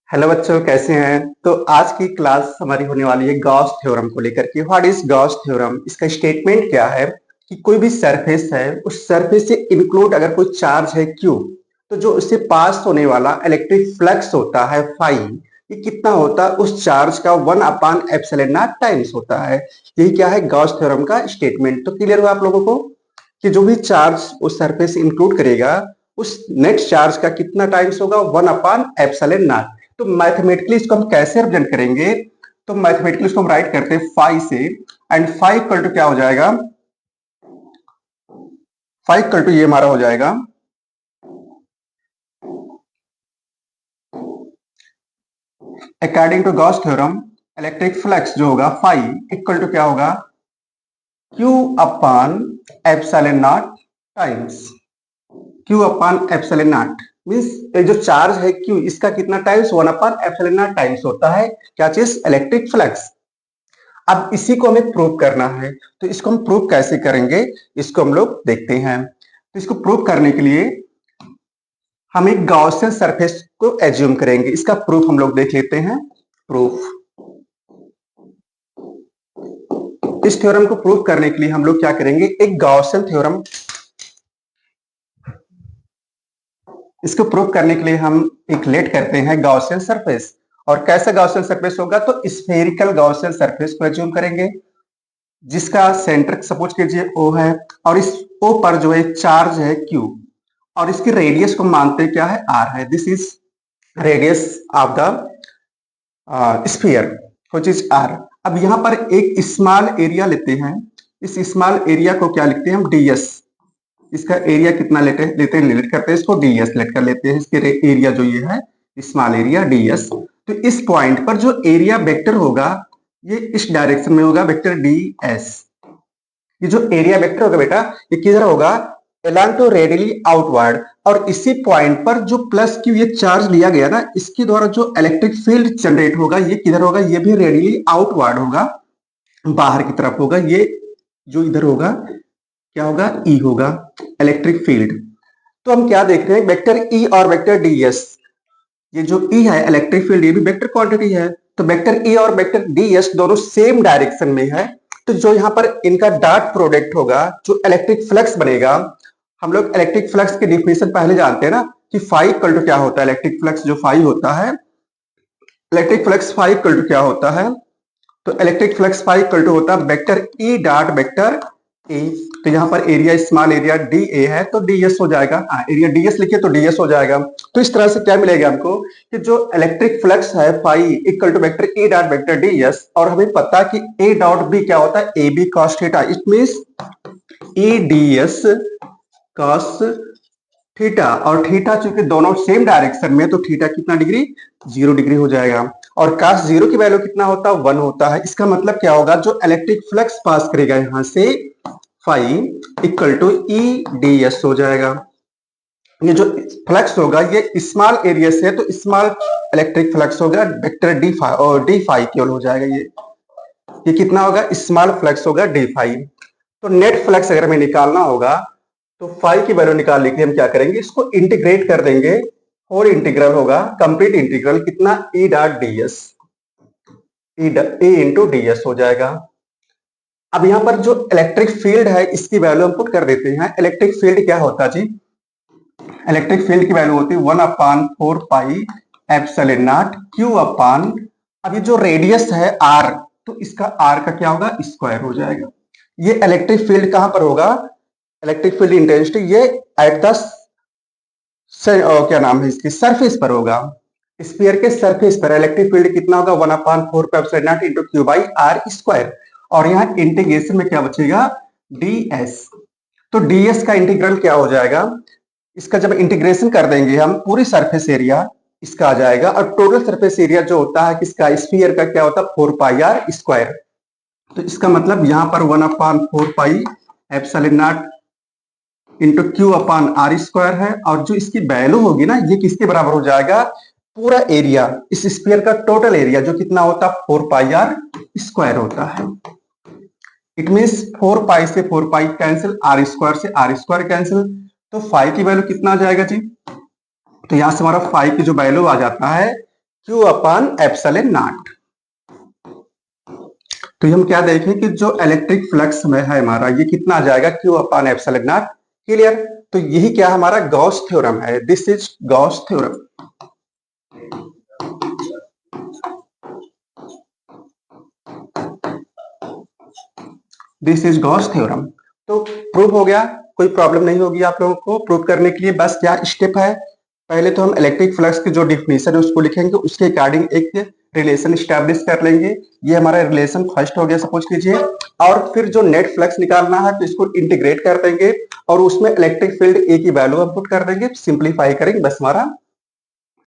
Hello बच्चों, कैसे हैं? तो आज की क्लास हमारी होने वाली है गॉस थ्योरम को लेकर के। What is Gauss theorem? इसका स्टेटमेंट क्या है कि कोई भी सरफेस है, उस सरफेस से इंक्लूड अगर कोई चार्ज है क्यू, तो जो उससे पास होने वाला इलेक्ट्रिक फ्लक्स होता है फाई, ये कितना होता है? उस चार्ज का 1/एप्सिलॉन नॉट टाइम्स होता है। यही क्या है गॉस थ्योरम का स्टेटमेंट। तो क्लियर हुआ आप लोगों को कि जो भी चार्ज उस सरफेस से इंक्लूड करेगा, उस नेट चार्ज का कितना टाइम्स होगा? 1/एप्सिलॉन नॉट। तो मैथमेटिकली इसको हम कैसे रिप्रेजेंट करेंगे? तो मैथमेटिकली इसको हम राइट करते हैं फाई से, एंड फाई इक्वल टू क्या हो जाएगा? फाई इक्वल टू ये हमारा हो जाएगा according to Gauss theorem, electric flux जो होगा फाई इक्वल टू क्या होगा? Q upon epsilon naught times Q upon epsilon naught. Means ये जो चार्ज है क्यू, इसका कितना टाइम्स? 1/एप्सिलॉन नॉट टाइम्स होता है क्या चीज? Electric flux. अब इसी को हमें प्रूव करना है, तो इसको हम प्रूव कैसे करेंगे, इसको हम लोग देखते हैं। तो इसको प्रूव करने के लिए हम एक गॉसियन सरफेस को एज्यूम करेंगे। इसका प्रूफ हम लोग देख लेते हैं। प्रूफ, इस थ्योरम को प्रूव करने के लिए हम लोग क्या करेंगे? एक गॉसियन थ्योरम, इसको प्रूव करने के लिए हम एक लेट करते हैं गॉसियन सरफेस। और कैसा गॉसियन सरफेस होगा? तो स्फेरिकल गॉसियन सरफेस को एज्यूम करेंगे, जिसका सेंटर सपोज कीजिए ओ है, और इस ओ पर जो है चार्ज है क्यू, और इसकी रेडियस को मानते क्या है? आर है। This is radius of the sphere which is R. अब यहां पर एक स्मॉल एरिया लेते हैं। इस स्मॉल एरिया को क्या लिखते हैं हम? डीएस। इसका एरिया कितना लेते हैं लेट करते हैं इसको डीएस लेट कर लेते हैं। इसके एरिया जो ये है स्मॉल एरिया डीएस। तो इस पॉइंट पर जो एरिया वेक्टर होगा, ये इस डायरेक्शन में होगा, वेक्टर डीएस। ये जो एरिया वेक्टर होगा बेटा, ये किधर होगा? Along to radially outward. और इसी पॉइंट पर जो प्लस क्यू ये चार्ज लिया गया ना, इसके द्वारा जो इलेक्ट्रिक फील्ड जनरेट होगा, ये किधर होगा? ये भी रेडियली आउटवर्ड होगा, बाहर की तरफ होगा। ये जो इधर होगा क्या होगा? ई होगा, इलेक्ट्रिक फील्ड। तो हम क्या देख रहे हैं? वेक्टर ई और वेक्टर डीएस। ये जो ई है इलेक्ट्रिक फील्ड, ये भी वेक्टर क्वांटिटी है। तो वेक्टर ई और वेक्टर डीएस दोनों सेम डायरेक्शन में है। तो जो यहाँ पर इनका डॉट प्रोडक्ट होगा, जो इलेक्ट्रिक फ्लक्स बनेगा, हम लोग इलेक्ट्रिक फ्लक्स की डिफिनेशन पहले जानते हैं ना कि फाई इक्वल टू क्या होता है? इलेक्ट्रिक फ्लक्स जो फाई होता है, electric flux phi equal to क्या होता है? तो electric flux phi equal to होता है vector E dot vector A. तो यहाँ पर area small area D A है, तो डीएस हो जाएगा। हाँ, एरिया डीएस लिखे तो डीएस हो जाएगा। तो इस तरह से क्या मिलेगा हमको कि जो इलेक्ट्रिक फ्लक्स है phi equal to vector A dot vector DS, और हमें पता कि ए डॉट बी क्या होता है? A B cos theta. It means A DS cos theta. और थीटा चूंकि दोनों सेम डायरेक्शन में, तो थीटा कितना डिग्री? 0 डिग्री हो जाएगा। और काश जीरो की वैल्यू कितना होता है? 1 होता है। इसका मतलब क्या होगा? जो इलेक्ट्रिक फ्लक्स पास करेगा यहां से phi equal to E D S हो जाएगा। ये जो फ्लक्स होगा ये स्मॉल एरिया से है, तो स्मॉल इलेक्ट्रिक फ्लक्स होगा, वेक्टर डी फाई और डी फाई केवल हो जाएगा। ये कितना होगा? स्मॉल फ्लक्स होगा डी फाई। तो नेट फ्लक्स अगर हमें निकालना होगा, तो फाई की वैल्यू निकालने के लिए हम क्या करेंगे? इसको इंटीग्रेट कर देंगे, और इंटीग्रल होगा कंप्लीट इंटीग्रल कितना? E dot DS, E into DS हो जाएगा। अब यहाँ पर जो इलेक्ट्रिक फील्ड है, इसकी वैल्यू हम पुट कर देते हैं। इलेक्ट्रिक फील्ड क्या होता है जी? इलेक्ट्रिक फील्ड की वैल्यू होती है 1/4 pi epsilon not Q upon, अब ये जो रेडियस है आर, तो इसका आर का क्या होगा? स्क्वायर हो जाएगा। ये इलेक्ट्रिक फील्ड कहां पर होगा? इलेक्ट्रिक फील्ड इंटेंसिटी ये एट द क्या नाम है इसकी? सरफेस पर होगा। स्फीयर के सरफेस पर इलेक्ट्रिक फील्ड कितना होगा? 1/4 into Q by R square. और यहाँ इंटीग्रेशन में क्या बचेगा? ds। तो ds का इंटीग्रल क्या हो जाएगा? इसका जब इंटीग्रेशन कर देंगे हम, पूरी सरफेस एरिया इसका आ जाएगा। और टोटल सरफेस एरिया जो होता है किसका? स्फीयर का क्या होता है? 4 पाई r स्क्वायर। तो इसका मतलब यहाँ पर 1/4 pi epsilon naught into Q upon R square है। और जो इसकी वैल्यू होगी ना, ये किसके बराबर हो जाएगा? पूरा एरिया, इस स्फीयर का टोटल एरिया जो कितना होता है? 4 पाई r स्क्वायर होता है। इट मीन्स 4 पाई से 4 पाई कैंसिल, आर स्क्वायर से आर स्क्वायर कैंसिल। तो फाई की वैल्यू कितना आ जाएगा जी? तो यहां से हमारा फाई की जो वैल्यू आ जाता है क्यू अपन एप्सिलॉन नॉट। तो हम क्या देखें कि जो इलेक्ट्रिक फ्लक्स में है हमारा ये कितना आ जाएगा Q upon epsilon not. Clear. तो यही क्या हमारा गॉस थ्योरम है, this is Gauss theorem. This is Gauss theorem. तो प्रूव हो गया, कोई प्रॉब्लम नहीं होगी आप लोगों को प्रूव करने के लिए। बस क्या स्टेप है, पहले तो हम इलेक्ट्रिक फ्लक्स की जो डिफिनेशन है उसको लिखेंगे, उसके अकॉर्डिंग एक रिलेशन स्टैब्लिश कर लेंगे। ये हमारा रिलेशन फर्स्ट हो गया सपोज कीजिए। और फिर जो नेट फ्लक्स निकालना है तो इसको इंटीग्रेट कर देंगे और उसमें इलेक्ट्रिक फील्ड ए की वैल्यू हम पुट कर देंगे, सिंप्लीफाई करेंगे, बस हमारा